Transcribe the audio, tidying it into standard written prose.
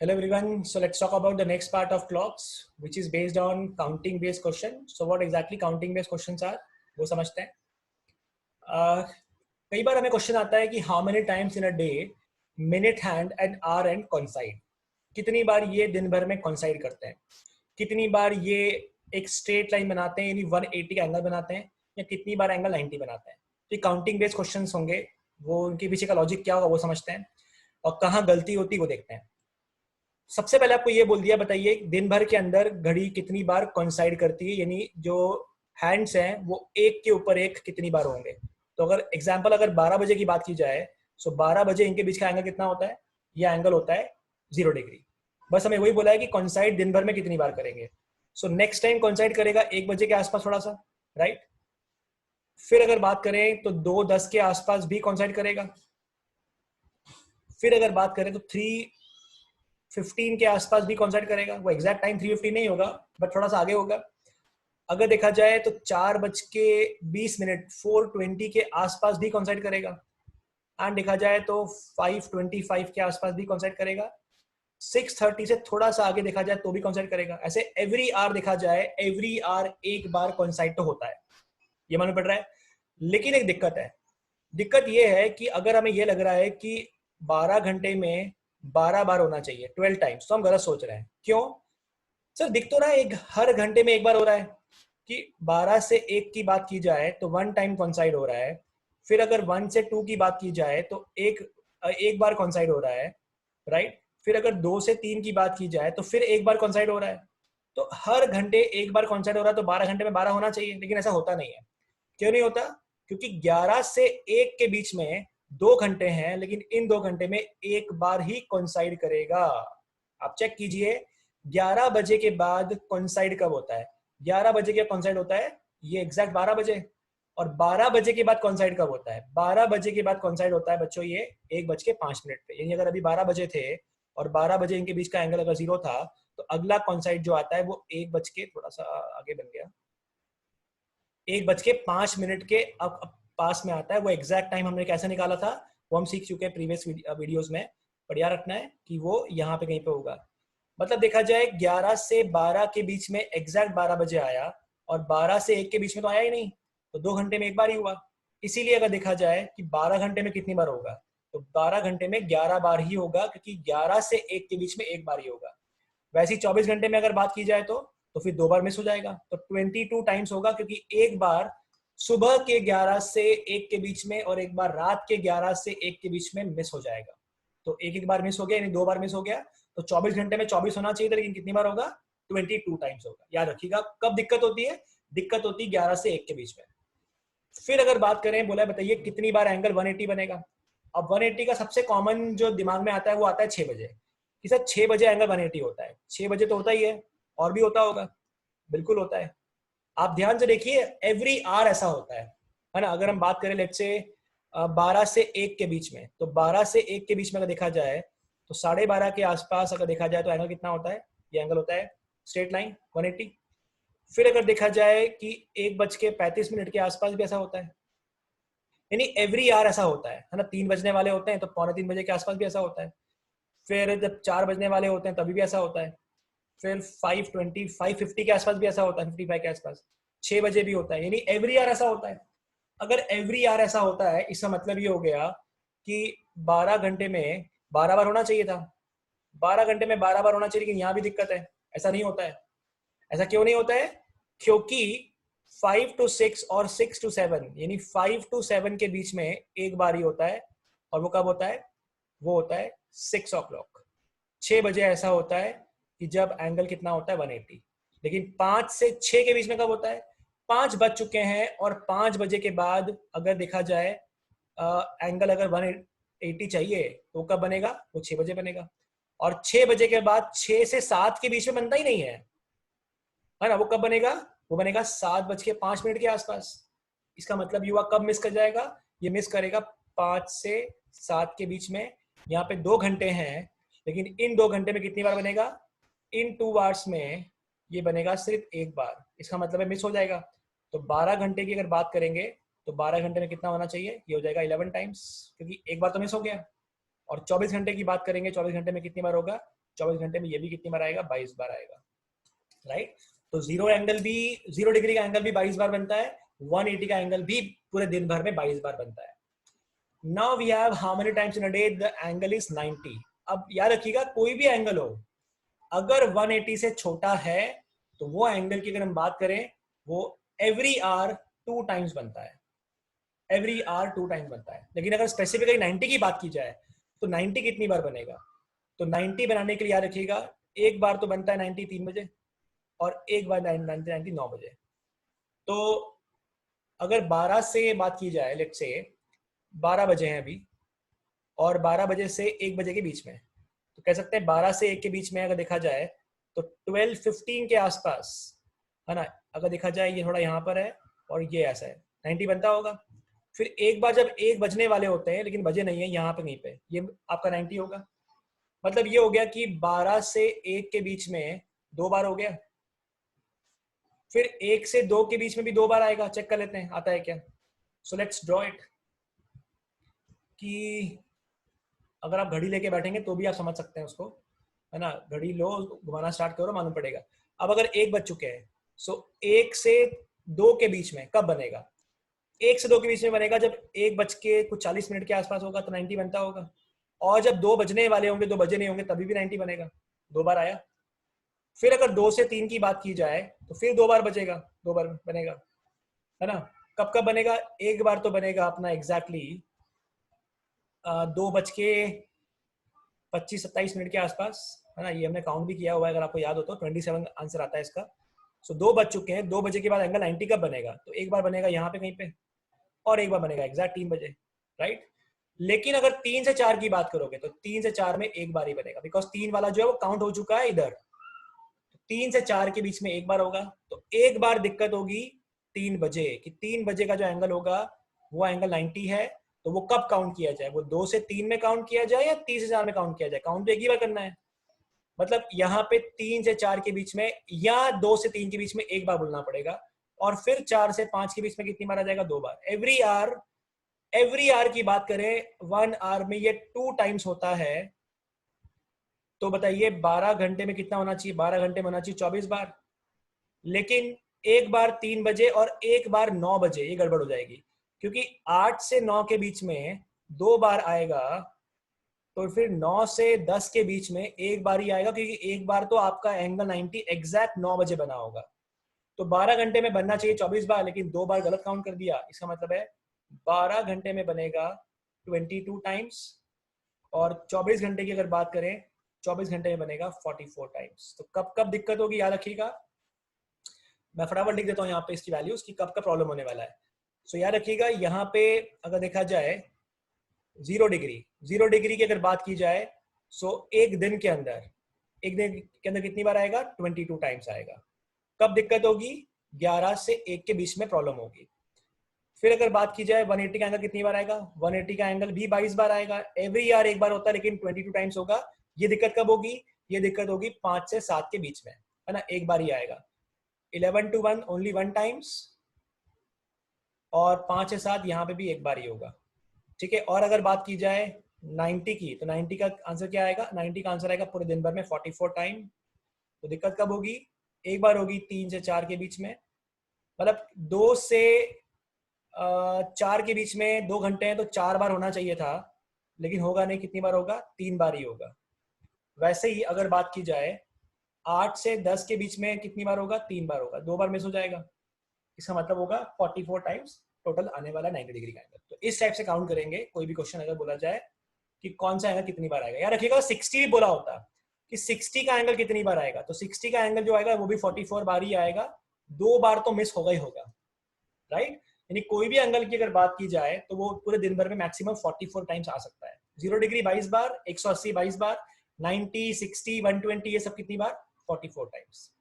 Hello everyone. So let's talk about the next part of clocks, which is based on counting based question. So what exactly counting based questions are, वो समझते हैं. कई बार हमें question आता है कि how many times in a day minute hand and hour hand coincide. कितनी बार ये दिन भर में coincide करते हैं, कितनी बार ये एक स्ट्रेट लाइन बनाते हैं यानी 180 का एंगल बनाते हैं, या कितनी बार एंगल 90 बनाते हैं. तो काउंटिंग बेस्ड क्वेश्चंस होंगे, वो उनके पीछे का लॉजिक क्या होगा वो समझते हैं, और कहाँ गलती होती है वो देखते हैं. सबसे पहले आपको ये बोल दिया, बताइए दिन भर के अंदर घड़ी कितनी बार कोइंसाइड करती है, यानी जो हैंड्स हैं वो एक के ऊपर एक कितनी बार होंगे. तो अगर एग्जांपल अगर 12 बजे की बात की जाए, सो 12 बजे इनके बीच का एंगल कितना होता है, ये एंगल होता है 0 डिग्री. बस हमें वही बोला है कि कोइंसाइड दिन भर में कितनी बार करेंगे. सो नेक्स्ट टाइम कोइंसाइड करेगा 1 बजे के आसपास थोड़ा सा, राइट. फिर अगर बात करें तो 2:10 के आसपास भी कोइंसाइड करेगा. फिर अगर बात करें तो 3:15 के आसपास भी कोइंसाइड करेगा. वो एग्जैक्ट टाइम 3:15 नहीं होगा, बट थोड़ा सा आगे होगा. अगर देखा जाए तो 4:20 4:20 के आसपास भी कोइंसाइड करेगा. एंड देखा जाए तो 5:25 के आसपास भी कोइंसाइड करेगा. 6:30 से थोड़ा सा आगे देखा जाए तो भी कोइंसाइड करेगा. ऐसे एवरी आवर देखा जाए, एवरी आवर एक बार कोइंसाइड तो होता है, ये मालूम पड़ रहा है. लेकिन एक दिक्कत है. दिक्कत ये है कि अगर हमें ये लग रहा है कि 12 घंटे में 12 बार होना चाहिए, 12 टाइम्स, तो हम गलत सोच रहे हैं. क्यों सर? दिख तो रहा है एक हर घंटे में एक बार हो रहा है कि 12 से 1 की बात की जाए तो 1 टाइम कॉन्साइड हो रहा है. फिर अगर 1 से 2 की बात की जाए तो एक बार कॉन्साइड हो रहा है, राइट. फिर अगर 2 से 3 की बात की जाए तो फिर एक बार कॉन्साइड हो रहा है. तो हर घंटे एक बार कॉन्साइड हो रहा है, तो 12 घंटे में 12 होना चाहिए, लेकिन ऐसा होता नहीं है. क्यों नहीं होता? क्योंकि 11 से 1 के बीच में 2 घंटे हैं, लेकिन इन 2 घंटे में एक बार ही कोइंसाइड करेगा. आप चेक कीजिए, 11 बजे के बाद कोइंसाइड कब होता है? 11 बजे के कोइंसाइड होता है ये एग्जैक्ट 12 बजे. और 12 बजे के बाद कोइंसाइड कब होता है? 12 बजे के बाद कोइंसाइड होता है बच्चों ये 1:05 पे. यानी अगर अभी 12 बजे थे और 12 बजे इनके बीच का एंगल अगर 0 था, तो अगला कोइंसाइड जो आता है वो 1 बज के थोड़ा सा आगे बन गया, 1:05 के अब पास में आता है. वो एग्जैक्ट टाइम हमने कैसे निकाला था वो हम सीख चुके हैं प्रीवियस वीडियोस में, पर याद रखना है कि वो यहाँ पे कहीं पे होगा. मतलब देखा जाए 11 से 12 के बीच में एग्जैक्ट 12 बजे आया, और 12 से 1 के बीच में तो आया ही नहीं, तो 2 घंटे में एक बार ही हुआ. इसीलिए अगर देखा जाए कि 12 घंटे में कितनी बार होगा, तो 12 घंटे में 11 बार ही होगा, क्योंकि 11 से 1 के बीच में एक बार ही होगा. वैसे ही 24 घंटे में अगर बात की जाए तो फिर 2 बार मिस हो जाएगा, तो 22 टाइम्स होगा, क्योंकि एक बार सुबह के 11 से 1 के बीच में और एक बार रात के 11 से 1 के बीच में मिस हो जाएगा. तो एक बार मिस हो गया, यानी 2 बार मिस हो गया. तो 24 घंटे में 24 होना चाहिए था, लेकिन कितनी बार होगा? 22 टाइम्स होगा. याद रखिएगा. कब दिक्कत होती है? दिक्कत होती है 11 से 1 के बीच में. फिर अगर बात करें, बोला बताइए कितनी बार एंगल 180 बनेगा. अब 180 का सबसे कॉमन जो दिमाग में आता है वो आता है 6 बजे, कि सर 6 बजे एंगल 180 होता है. 6 बजे तो होता ही है, और भी होता होगा. बिल्कुल होता है. आप ध्यान से देखिए, एवरी आवर ऐसा होता है ना. अगर हम बात करें लेट्स से 12 से 1 के बीच में, तो 12 से 1 के बीच में अगर देखा जाए तो 12:30 के आसपास अगर देखा जाए तो एंगल कितना होता है? ये एंगल होता है स्ट्रेट लाइन 180. फिर अगर देखा जाए कि 1:35 के आसपास भी ऐसा होता है, यानी एवरी आवर ऐसा होता है ना. 3 बजने वाले होते हैं तो 2:45 बजे के आसपास भी ऐसा होता है. फिर जब 4 बजने वाले होते हैं तभी भी ऐसा होता है. फिर 5:20 5:50 के आसपास भी ऐसा होता है, 55 के आसपास. 6 बजे भी होता है, यानी एवरी आवर ऐसा होता है. अगर एवरी आवर ऐसा होता है, इसका मतलब ये हो गया कि 12 घंटे में 12 बार होना चाहिए था. 12 घंटे में 12 बार होना चाहिए, लेकिन यहाँ भी दिक्कत है, ऐसा नहीं होता है. ऐसा क्यों नहीं होता है? क्योंकि 5 to 6 और 6 to 7, यानी 5 to 7 के बीच में एक बार ही होता है. और वो कब होता है? वो होता है 6 o'clock. 6 बजे ऐसा होता है कि जब एंगल कितना होता है? 180. लेकिन 5 से 6 के बीच में कब होता है? 5 बज चुके हैं, और 5 बजे के बाद अगर देखा जाए एंगल अगर 180 चाहिए तो कब बनेगा? वो 6 बजे बनेगा. और 6 बजे के बाद 6 से 7 के बीच में बनता ही नहीं है ना. वो कब बनेगा? वो बनेगा 7:05 के आसपास. इसका मतलब युवा कब मिस कर जाएगा? ये मिस करेगा 5 से 7 के बीच में. यहाँ पे 2 घंटे हैं, लेकिन इन 2 घंटे में कितनी बार बनेगा? इन 2 आवर्स में ये बनेगा सिर्फ एक बार. इसका मतलब है मिस हो जाएगा. तो 12 घंटे की अगर बात करेंगे तो 12 घंटे में कितना होना चाहिए? ये हो जाएगा 11 टाइम्स, क्योंकि एक बार तो मिस हो गया. और 24 घंटे की बात करेंगे, 24 घंटे में कितनी बार होगा? 24 घंटे में ये भी कितनी बार आएगा, 22 बार आएगा, राइट। तो 0 डिग्री का एंगल भी 22 बार बनता है, 180 का एंगल भी पूरे दिन भर में 22 बार बनता है। Now we have how many times in a day, the angle is 90। अब याद रखिएगा कोई भी एंगल हो, अगर 180 से छोटा है तो वो एंगल की अगर हम बात करें वो एवरी आवर 2 टाइम्स बनता है, एवरी आवर 2 टाइम्स बनता है। लेकिन अगर स्पेसिफिकली 90 की बात की जाए तो 90 कितनी बार बनेगा, तो 90 बनाने के लिए याद रखिएगा एक बार तो बनता है 90 3 बजे और एक बार 90 9 बजे। तो अगर 12 से बात की जाए, लेट्स से 12 बजे हैं अभी और 12 बजे से 1 बजे के बीच में, तो कह सकते हैं 12 से 1 के बीच में अगर देखा जाए तो 12:15 के आसपास, है ना, अगर देखा जाए ये थोड़ा यहाँ पर है और ये ऐसा है, 90 बनता होगा। फिर एक बार जब 1 बजने वाले होते हैं लेकिन बजे नहीं है यहाँ पे कहीं पे, ये आपका 90 होगा। मतलब ये हो गया कि 12 से 1 के बीच में 2 बार हो गया, फिर 1 से 2 के बीच में भी 2 बार आएगा, चेक कर लेते हैं आता है क्या। सो लेट्स ड्रॉ इट, कि अगर आप घड़ी लेके बैठेंगे तो भी आप समझ सकते हैं उसको, है ना, घड़ी लो घुमाना स्टार्ट करो मालूम पड़ेगा। अब अगर 1 बज चुके हैं, सो 1 से 2 के बीच में कब बनेगा, 1 से 2 के बीच में बनेगा जब 1 बज के कुछ 40 मिनट के आसपास होगा तो 90 बनता होगा, और जब 2 बजने वाले होंगे 2 बजे नहीं होंगे तभी भी 90 बनेगा, 2 बार आया। फिर अगर 2 से 3 की बात की जाए तो फिर 2 बार बचेगा, 2 बार बनेगा, है ना। कब कब बनेगा, एक बार तो बनेगा अपना एग्जैक्टली 2:25-27 मिनट के आसपास, है ना, ये हमने काउंट भी किया हुआ है अगर आपको याद हो तो 27 आंसर आता है इसका। सो 2 बज चुके हैं, 2 बजे के बाद एंगल 90 कब बनेगा, तो एक बार बनेगा यहाँ पे कहीं पे और एक बार बनेगा एग्जैक्ट 3 बजे, राइट। लेकिन अगर 3 से 4 की बात करोगे तो 3 से 4 में एक बार ही बनेगा, बिकॉज 3 वाला जो है वो काउंट हो चुका है इधर, 3 से 4 के बीच में एक बार होगा। तो एक बार दिक्कत होगी 3 बजे, कि 3 बजे का जो एंगल होगा वो एंगल 90 है, तो वो कब काउंट किया जाए, वो 2 से 3 में काउंट किया जाए या 3 से 4 में काउंट किया जाए, काउंट तो एक ही बार करना है। मतलब यहाँ पे 3 से 4 के बीच में या 2 से 3 के बीच में एक बार बोलना पड़ेगा, और फिर 4 से 5 के बीच में कितनी बार आ जाएगा, 2 बार। एवरी आवर की बात करें 1 आवर में ये 2 टाइम्स होता है, तो बताइए 12 घंटे में कितना होना चाहिए, 12 घंटे में होना चाहिए 24 बार। लेकिन एक बार 3 बजे और एक बार 9 बजे ये गड़बड़ हो जाएगी, क्योंकि 8 से 9 के बीच में 2 बार आएगा, तो फिर 9 से 10 के बीच में एक बार ही आएगा, क्योंकि एक बार तो आपका एंगल 90 एग्जैक्ट 9 बजे बना होगा। तो 12 घंटे में बनना चाहिए 24 बार, लेकिन 2 बार गलत काउंट कर दिया, इसका मतलब है 12 घंटे में बनेगा 22 टाइम्स, और 24 घंटे की अगर बात करें 24 घंटे में बनेगा 44 टाइम्स। तो कब कब दिक्कत होगी याद रखिएगा, मैं फटाफट लिख देता हूँ यहाँ पे इसकी वैल्यूज की कब का प्रॉब्लम होने वाला है। सो याद रखिएगा यहाँ पे अगर देखा जाए 0 डिग्री की अगर बात की जाए, सो एक दिन के अंदर कितनी बार आएगा, 22 टाइम्स आएगा। कब दिक्कत होगी, 11 से 1 के बीच में प्रॉब्लम होगी। फिर अगर बात की जाए 180 का एंगल कितनी बार आएगा, 180 का एंगल भी 22 बार आएगा, एवरी ईयर एक बार होता है लेकिन 22 टाइम्स होगा। ये दिक्कत कब होगी, ये दिक्कत होगी 5 से 7 के बीच में, है ना, एक बार ही आएगा। 11 to 1 ओनली 1 टाइम्स, और 5 से 7 यहाँ पे भी एक बार ही होगा, ठीक है। और अगर बात की जाए 90 की, तो 90 का आंसर क्या आएगा, 90 का आंसर आएगा पूरे दिन भर में 44 टाइम। तो दिक्कत कब होगी, एक बार होगी 3 से 4 के बीच में, मतलब 2 से 4 के बीच में 2 घंटे हैं तो 4 बार होना चाहिए था, लेकिन होगा नहीं, कितनी बार होगा, 3 बार ही होगा। वैसे ही अगर बात की जाए 8 से 10 के बीच में कितनी बार होगा, 3 बार होगा, 2 बार मिस हो जाएगा, इसका मतलब होगा 44 टाइम्स टोटल आने वाला 90 डिग्री का एंगल। तो इस टाइप से काउंट करेंगे, कोई भी क्वेश्चन अगर बोला जाए कि कौन सा एंगल कितनी बार आएगा। यार रखिएगा 60 भी बोला होता कि 60 का एंगल कितनी बार आएगा, तो 60 का एंगल जो आएगा वो भी 44 बार ही आएगा, 2 बार तो मिस होगा ही होगा, राइट। यानी कोई भी एंगल की अगर बात की जाए तो वो पूरे दिन भर में मैक्सिमम 44 टाइम्स आ सकता है। 0 डिग्री 22 बार, 180 22 बार, 90 60 120 ये सब कितनी बार, 44 टाइम्स।